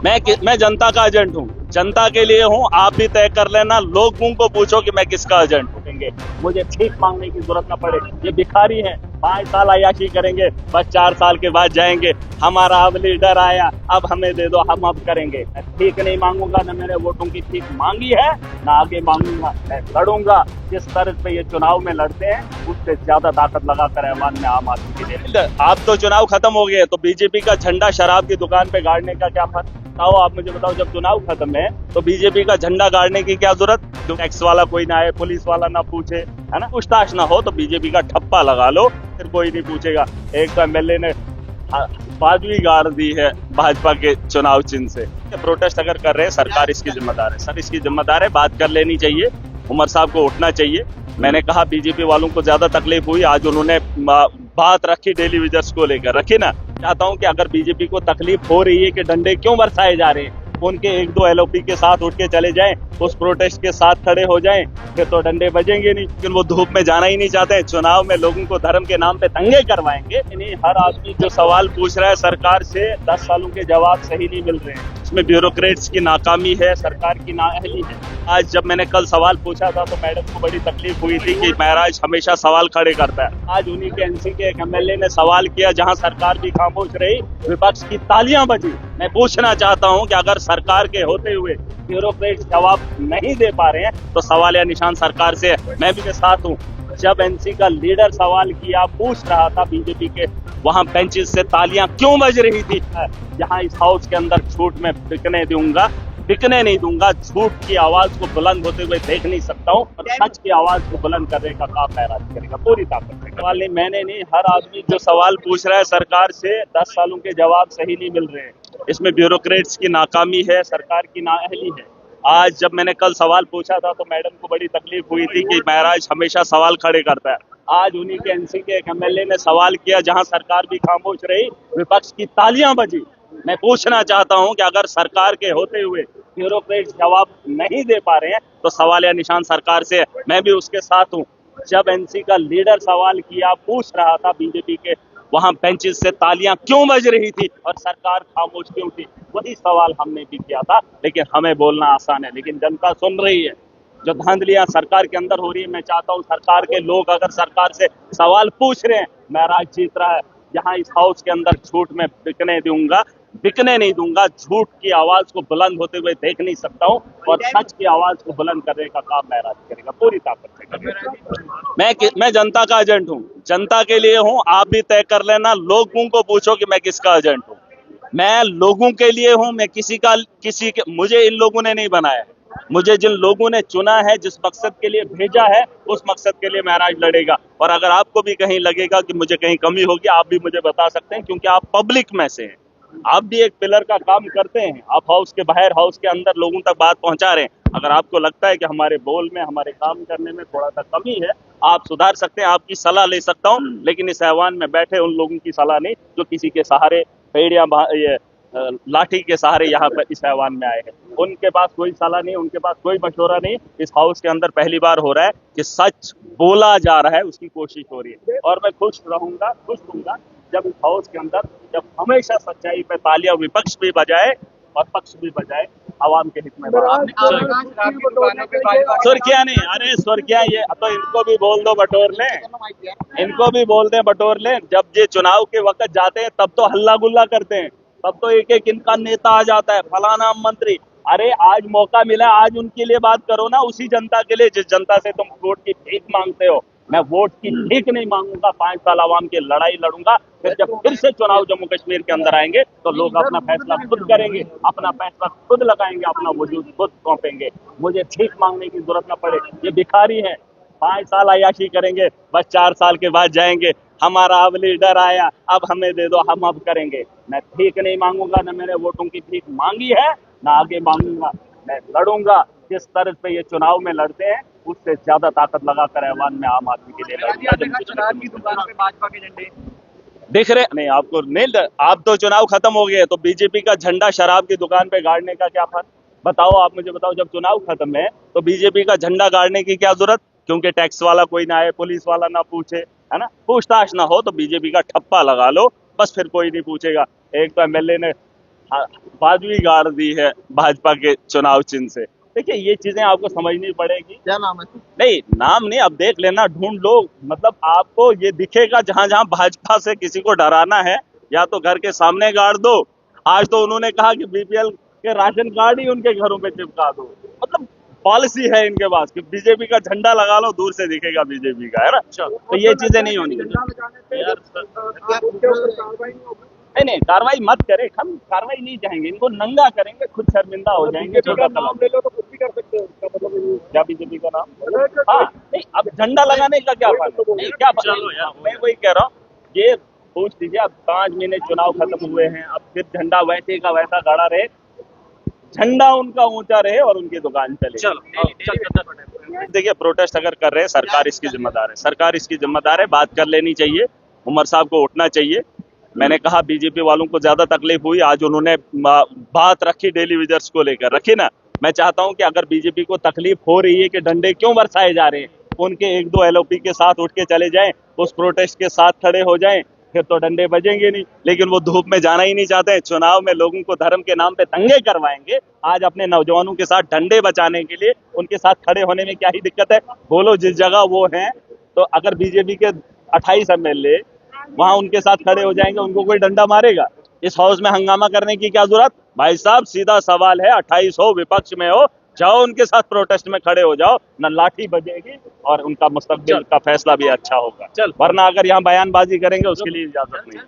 मैं जनता का एजेंट हूँ, जनता के लिए हूँ। आप भी तय कर लेना, लोगों को पूछो कि मैं किसका एजेंट हूँ। मुझे भीख मांगने की जरूरत न पड़े। ये भिखारी हैं, 5 साल अय्याशी करेंगे, बस 4 साल के बाद जाएंगे। हमारा अब लीडर आया, अब हमें दे दो, हम अब करेंगे। मैं भीख नहीं मांगूंगा, न मैंने वोटों की भीख मांगी है, न आगे मांगूंगा। मैं लड़ूंगा। जिस तरह पे ये चुनाव में लड़ते हैं, उससे ज्यादा ताकत लगाकर ऐवान में आम आदमी के लिए। आप तो चुनाव खत्म हो गए, तो बीजेपी का झंडा शराब की दुकान पे गाड़ने का क्या फर्क? बताओ, आप मुझे बताओ, जब चुनाव खत्म है तो बीजेपी का झंडा गाड़ने की क्या जरूरत? जो टैक्स वाला कोई ना आए, पुलिस वाला ना पूछे, है ना, पूछताछ ना हो, तो बीजेपी का ठप्पा लगा लो, फिर कोई नहीं पूछेगा। एक तो एमएलए ने बाजवी गाड़ दी है भाजपा के चुनाव चिन्ह से। प्रोटेस्ट अगर कर रहे हैं, सरकार इसकी जिम्मेदार है। सर इसकी जिम्मेदार है, बात कर लेनी चाहिए, उमर साहब को उठना चाहिए। मैंने कहा बीजेपी वालों को ज्यादा तकलीफ हुई, आज उन्होंने बात रखी डेली विजर्स को लेकर, रखी ना। चाहता हूं कि अगर बीजेपी को तकलीफ हो रही है कि डंडे क्यों बरसाए जा रहे हैं, उनके 1-2 एलओपी के साथ उठ के चले जाएं, उस प्रोटेस्ट के साथ खड़े हो जाएं, फिर तो डंडे बजेंगे नहीं। लेकिन वो धूप में जाना ही नहीं चाहते हैं। चुनाव में लोगों को धर्म के नाम पे दंगे करवाएंगे। इन्हीं हर आदमी जो सवाल पूछ रहा है सरकार से, 10 सालों के जवाब सही नहीं मिल रहे हैं। इसमें ब्यूरोक्रेट्स की नाकामी है, सरकार की नाअहली है। आज जब मैंने कल सवाल पूछा था तो मैडम को बड़ी तकलीफ हुई थी कि महाराज हमेशा सवाल खड़े करता है। आज उन्हीं के एनसी के एक एमएलए ने सवाल किया, जहां सरकार भी खामोश रही, विपक्ष की तालियां बजी। मैं पूछना चाहता हूं कि अगर सरकार के होते हुए ब्यूरोक्रेट जवाब नहीं दे पा रहे हैं, तो सवाल या निशान सरकार से है। मैं भी के साथ हूं। जब एनसी का लीडर सवाल किया, पूछ रहा था बीजेपी के, वहां बेंचेस से तालियां क्यों बज रही थी? यहाँ इस हाउस के अंदर झूठ में बिकने नहीं दूंगा। झूठ की आवाज को बुलंद होते हुए देख नहीं सकता हूँ, और सच की आवाज को बुलंद करने का काम महराज करेगा पूरी ताकत से। सवाल नहीं मैंने नहीं, हर आदमी जो सवाल पूछ रहा है सरकार से, 10 सालों के जवाब सही नहीं मिल रहे हैं। इसमें ब्यूरोक्रेट्स की नाकामी है, सरकार की नाअहली है। आज जब मैंने कल सवाल पूछा था तो मैडम को बड़ी तकलीफ हुई थी कि महाराज हमेशा सवाल खड़े करता है। आज उन्हीं के एनसी के एक एमएलए ने सवाल किया, जहां सरकार भी खामोश रही, विपक्ष की तालियां बजी। मैं पूछना चाहता हूं कि अगर सरकार के होते हुए ब्यूरोक्रेट जवाब नहीं दे पा रहे हैं, तो सवाल या निशान सरकार से है। मैं भी उसके साथ हूं। जब एनसी का लीडर सवाल किया, पूछ रहा था बीजेपी के, वहां बेंचेस से तालियां क्यों बज रही थी और सरकार खामोश क्यों थी? वही सवाल हमने भी किया था। लेकिन हमें बोलना आसान है, लेकिन जनता सुन रही है। जो धांधलियां सरकार के अंदर हो रही है, मैं चाहता हूं सरकार के लोग अगर सरकार से सवाल पूछ रहे हैं, महराज जीत रहा है। यहाँ इस हाउस के अंदर झूठ में बिकने नहीं दूंगा। झूठ की आवाज को बुलंद होते हुए देख नहीं सकता हूँ, और सच की आवाज को बुलंद करने का काम महराज करेगा पूरी ताकत से करेगा। मैं जनता का एजेंट हूँ, जनता के लिए हूँ। आप भी तय कर लेना, लोगों को पूछो कि मैं किसका एजेंट हूँ। मैं लोगों के लिए हूँ। मैं मुझे इन लोगों ने नहीं बनाया है। मुझे जिन लोगों ने चुना है, जिस मकसद के लिए भेजा है, उस मकसद के लिए महराज लड़ेगा। और अगर आपको भी कहीं लगेगा कि मुझे कहीं कमी होगी, आप भी मुझे बता सकते हैं, क्योंकि आप पब्लिक में से हैं। आप भी एक पिलर का काम करते हैं। आप हाउस के बाहर, हाउस के अंदर लोगों तक बात पहुंचा रहे हैं। अगर आपको लगता है कि हमारे बोल में, हमारे काम करने में थोड़ा सा कमी है, आप सुधार सकते हैं। आपकी सलाह ले सकता हूं, लेकिन इस ऐवान में बैठे उन लोगों की सलाह नहीं जो किसी के सहारे लाठी के सहारे यहाँ पर इस ऐवान में आए हैं। उनके पास कोई सलाह नहीं, उनके पास कोई मशवरा नहीं। इस हाउस के अंदर पहली बार हो रहा है कि सच बोला जा रहा है, उसकी कोशिश हो रही है। और मैं खुश रहूंगा जब इस हाउस के अंदर, जब हमेशा सच्चाई पे तालियां विपक्ष भी बजाए और पक्ष भी बजाए, आवाम के हित में। सुर्खियां नहीं, अरे सुर्खियां ये तो इनको भी बोल दो बटोर लें, इनको भी बोल दें बटोर लें। जब ये चुनाव के वक्त जाते हैं तब तो हल्ला गुल्ला करते हैं, तब तो एक एक इनका नेता आ जाता है, फलाना मंत्री। अरे आज मौका मिला, आज उनके लिए बात करो ना, उसी जनता के लिए जिस जनता से तुम वोट की भीख मांगते हो। मैं वोट की भीख नहीं मांगूंगा, 5 साल आवाम की लड़ाई लड़ूंगा। फिर जब फिर से चुनाव जम्मू कश्मीर के अंदर आएंगे, तो लोग अपना फैसला खुद करेंगे, अपना फैसला खुद लगाएंगे, अपना वजूद खुद सौंपेंगे। मुझे भीख मांगने की जरूरत न पड़े। ये भिखारी हैं, 5 साल अय्याशी करेंगे, बस 4 साल के बाद जाएंगे। हमारा अब लीडर आया, अब हमें दे दो, हम अब करेंगे। मैं भीख नहीं मांगूंगा, न मैंने वोटों की भीख मांगी है, न आगे मांगूंगा। मैं लड़ूंगा। जिस तरह पे ये चुनाव में लड़ते हैं, उससे ज्यादा ताकत लगाकर ऐवान में आम आदमी के लिए दिख रहे नहीं आपको? नहीं, आप तो चुनाव खत्म हो गए, तो बीजेपी का झंडा शराब की दुकान पे गाड़ने का क्या फर्क? बताओ, आप मुझे बताओ, जब चुनाव खत्म है तो बीजेपी का झंडा गाड़ने की क्या जरूरत? क्योंकि टैक्स वाला कोई ना आए, पुलिस वाला ना पूछे, है ना, पूछताछ ना हो, तो बीजेपी का ठप्पा लगा लो, बस फिर कोई नहीं पूछेगा। एक तो एमएलए ने बाजू गाड़ दी है भाजपा के चुनाव चिन्ह से। देखिए ये चीजें आपको समझनी पड़ेगी। क्या नाम है? नहीं नाम नहीं, अब देख लेना, ढूंढ लो, मतलब आपको ये दिखेगा जहां जहां भाजपा से किसी को डराना है या तो घर के सामने गाड़ दो। आज तो उन्होंने कहा कि बीपीएल के राशन कार्ड ही उनके घरों पे चिपका दो। मतलब पॉलिसी है इनके पास कि बीजेपी का झंडा लगा लो, दूर से दिखेगा बीजेपी का, है ना। तो ये चीजें नहीं होनी नहीं नहीं, कार्रवाई मत करें, हम कार्रवाई नहीं चाहेंगे, इनको नंगा करेंगे, खुद शर्मिंदा हो जाएंगे। नाम ले लो तो कुछ भी कर सकते हो, इसका मतलब ये क्या बीजेपी का नाम? हाँ नहीं, अब झंडा लगाने का क्या फायदा? नहीं क्या फायदा? मैं वही कह रहा हूँ, ये पूछ लीजिए, अब 5 महीने चुनाव खत्म हुए हैं, अब फिर झंडा वैसे का वैसा खड़ा रहे, झंडा उनका ऊंचा रहे और उनकी दुकान चले। देखिए प्रोटेस्ट अगर कर रहे हैं, सरकार इसकी जिम्मेदार है, सरकार इसकी जिम्मेदार है, बात कर लेनी चाहिए, उमर साहब को उठना चाहिए। मैंने कहा बीजेपी वालों को ज्यादा तकलीफ हुई, आज उन्होंने बात रखी डेली विजर्स को लेकर, रखी ना। मैं चाहता हूं कि अगर बीजेपी को तकलीफ हो रही है कि डंडे क्यों बरसाए जा रहे हैं, उनके 1-2 एलओपी के साथ उठ के चले जाएं, उस प्रोटेस्ट के साथ खड़े हो जाएं, फिर तो डंडे बजेंगे नहीं। लेकिन वो धूप में जाना ही नहीं चाहते हैं, चुनाव में लोगों को धर्म के नाम पे दंगे करवाएंगे। आज अपने नौजवानों के साथ डंडे बचाने के लिए उनके साथ खड़े होने में क्या ही दिक्कत है? बोलो, जिस जगह वो हैं, तो अगर बीजेपी के 28 एमएलए वहां उनके साथ खड़े हो जाएंगे, उनको कोई डंडा मारेगा? इस हाउस में हंगामा करने की क्या जरूरत? भाई साहब सीधा सवाल है, 28 हो, विपक्ष में हो, जाओ उनके साथ प्रोटेस्ट में खड़े हो जाओ, न लाठी बजेगी और उनका मुस्तकबिल का फैसला भी अच्छा होगा। वरना अगर यहाँ बयानबाजी करेंगे उसके लिए इजाजत नहीं।